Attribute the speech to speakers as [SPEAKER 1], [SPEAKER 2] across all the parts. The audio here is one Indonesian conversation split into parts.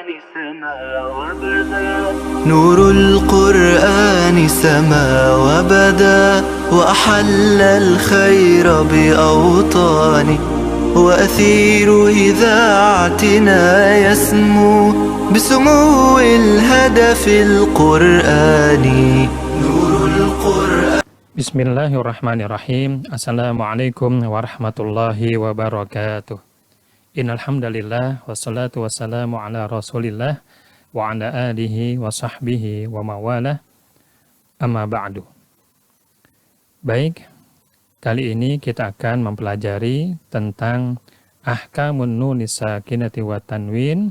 [SPEAKER 1] سما وبدا نور القرآن سما وبدا وأحل الخير بأوطانه وأثير إذاعتنا يسمو بسمو الهدف القرآني نور القرآن.
[SPEAKER 2] Bismillahirrahmanirrahim. Assalamualaikum warahmatullahi wabarakatuh. Innalhamdalillah wassalatu wassalamu ala rasulillah wa ala alihi wa sahbihi wa mawalah, amma ba'du. Baik, kali ini kita akan mempelajari tentang ahkamun nun sakinati wa tanwin,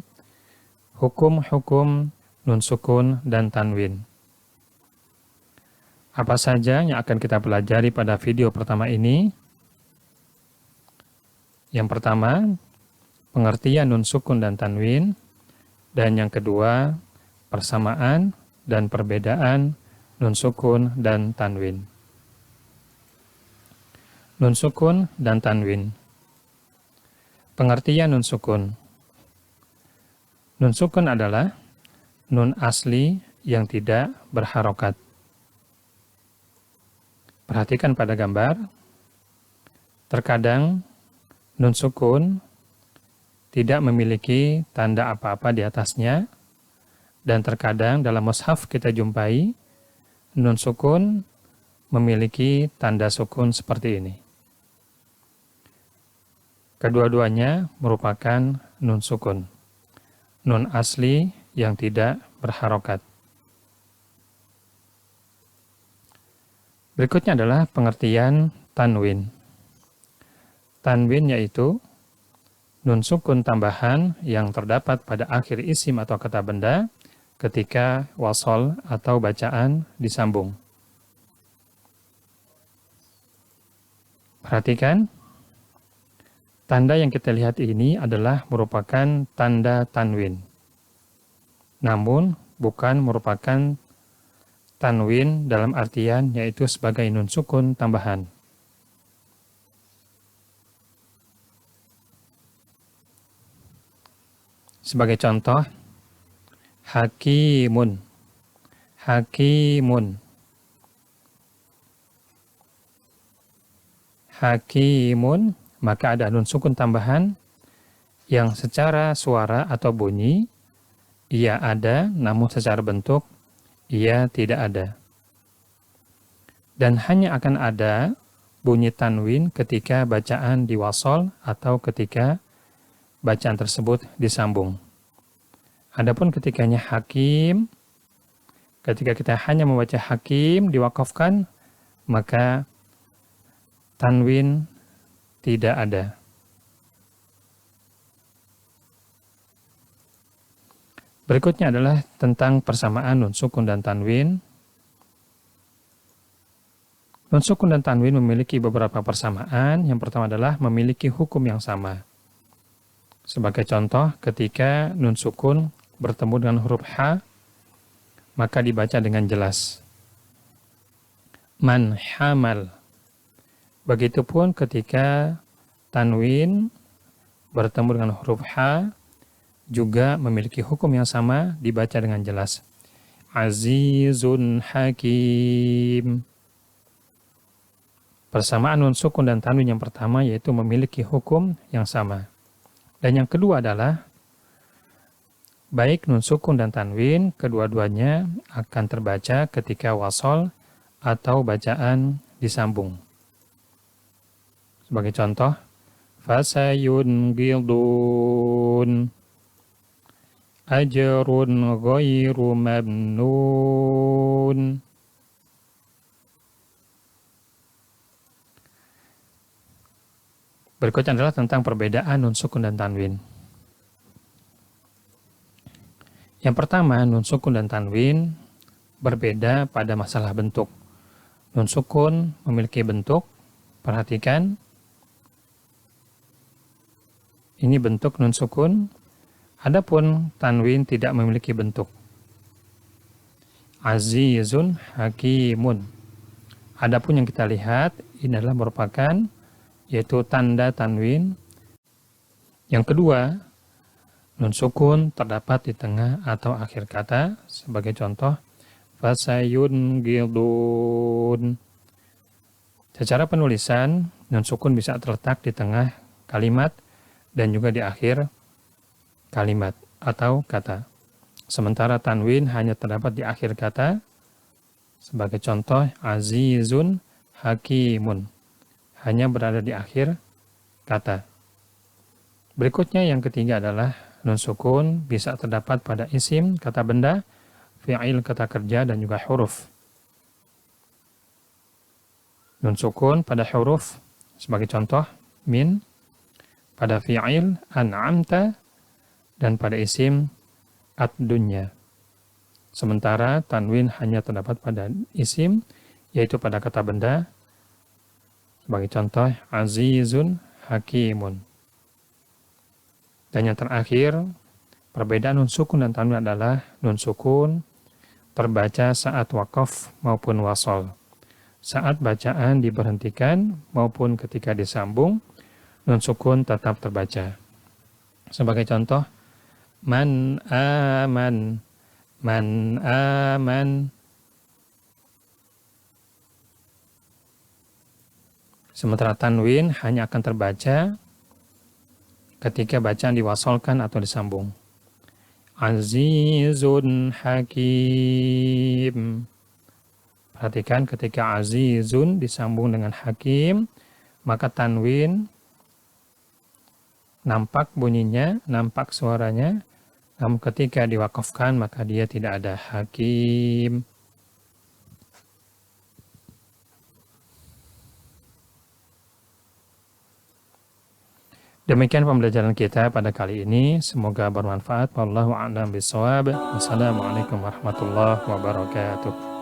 [SPEAKER 2] hukum-hukum nun sukun dan tanwin. Apa saja yang akan kita pelajari pada video pertama ini? Yang pertama, pengertian nun sukun dan tanwin. Dan yang kedua, persamaan dan perbedaan nun sukun dan tanwin. Nun sukun dan tanwin. Pengertian nun sukun. Nun sukun adalah nun asli yang tidak berharokat. Perhatikan pada gambar, terkadang nun sukun tidak memiliki tanda apa-apa di atasnya, dan terkadang dalam mushaf kita jumpai nun sukun memiliki tanda sukun seperti ini. Kedua-duanya merupakan nun sukun, nun asli yang tidak berharokat. Berikutnya adalah pengertian tanwin. Tanwin yaitu nun sukun tambahan yang terdapat pada akhir isim atau kata benda ketika wasol atau bacaan disambung. Perhatikan, tanda yang kita lihat ini adalah merupakan tanda tanwin. Namun bukan merupakan tanwin dalam artian yaitu sebagai nun sukun tambahan. Sebagai contoh, hakimun, hakimun, hakimun, maka ada nun sukun tambahan yang secara suara atau bunyi ia ada, namun secara bentuk ia tidak ada. Dan hanya akan ada bunyi tanwin ketika bacaan diwasol atau ketika bacaan tersebut disambung. Adapun ketikanya hakim, ketika kita hanya membaca hakim diwakafkan, maka tanwin tidak ada. Berikutnya adalah tentang persamaan nun sukun dan tanwin. Nun sukun dan tanwin memiliki beberapa persamaan. Yang pertama adalah memiliki hukum yang sama. Sebagai contoh, ketika nun sukun bertemu dengan huruf H, maka dibaca dengan jelas. Man hamal. Begitupun ketika tanwin bertemu dengan huruf H, juga memiliki hukum yang sama, dibaca dengan jelas. Azizun hakim. Persamaan nun sukun dan tanwin yang pertama yaitu memiliki hukum yang sama. Dan yang kedua adalah baik nun sukun dan tanwin, kedua-duanya akan terbaca ketika wasol atau bacaan disambung. Sebagai contoh, fasayunghidun ajrun ghairu mamnun. Berikutnya adalah tentang perbedaan nun sukun dan tanwin. Yang pertama, nun sukun dan tanwin berbeda pada masalah bentuk. Nun sukun memiliki bentuk, perhatikan, ini bentuk nun sukun. Adapun tanwin tidak memiliki bentuk. Azizun hakimun. Adapun yang kita lihat ini adalah merupakan yaitu tanda tanwin. Yang kedua, nun sukun terdapat di tengah atau akhir kata. Sebagai contoh, fasayunghidun. Secara penulisan, nun sukun bisa terletak di tengah kalimat dan juga di akhir kalimat atau kata. Sementara tanwin hanya terdapat di akhir kata. Sebagai contoh, azizun hakimun. Hanya berada di akhir kata. Berikutnya yang ketiga adalah nun sukun bisa terdapat pada isim, kata benda, fi'il, kata kerja, dan juga huruf. Nun sukun pada huruf, sebagai contoh, min, pada fi'il, an'amta, dan pada isim, ad-dunya. Sementara tanwin hanya terdapat pada isim, yaitu pada kata benda, sebagai contoh, azizun hakimun. Dan yang terakhir, perbedaan nun sukun dan tanwin adalah nun sukun terbaca saat wakaf maupun wasol. Saat bacaan diberhentikan maupun ketika disambung, nun sukun tetap terbaca. Sebagai contoh, man aman, man aman. Sementara tanwin hanya akan terbaca ketika bacaan diwasolkan atau disambung. Azizun hakim. Perhatikan ketika azizun disambung dengan hakim, maka tanwin nampak bunyinya, nampak suaranya. Namun ketika diwakafkan maka dia tidak ada hakim. Demikian pembelajaran kita pada kali ini. Semoga bermanfaat. Wallahu a'lam bishawab. Wassalamualaikum warahmatullahi wabarakatuh.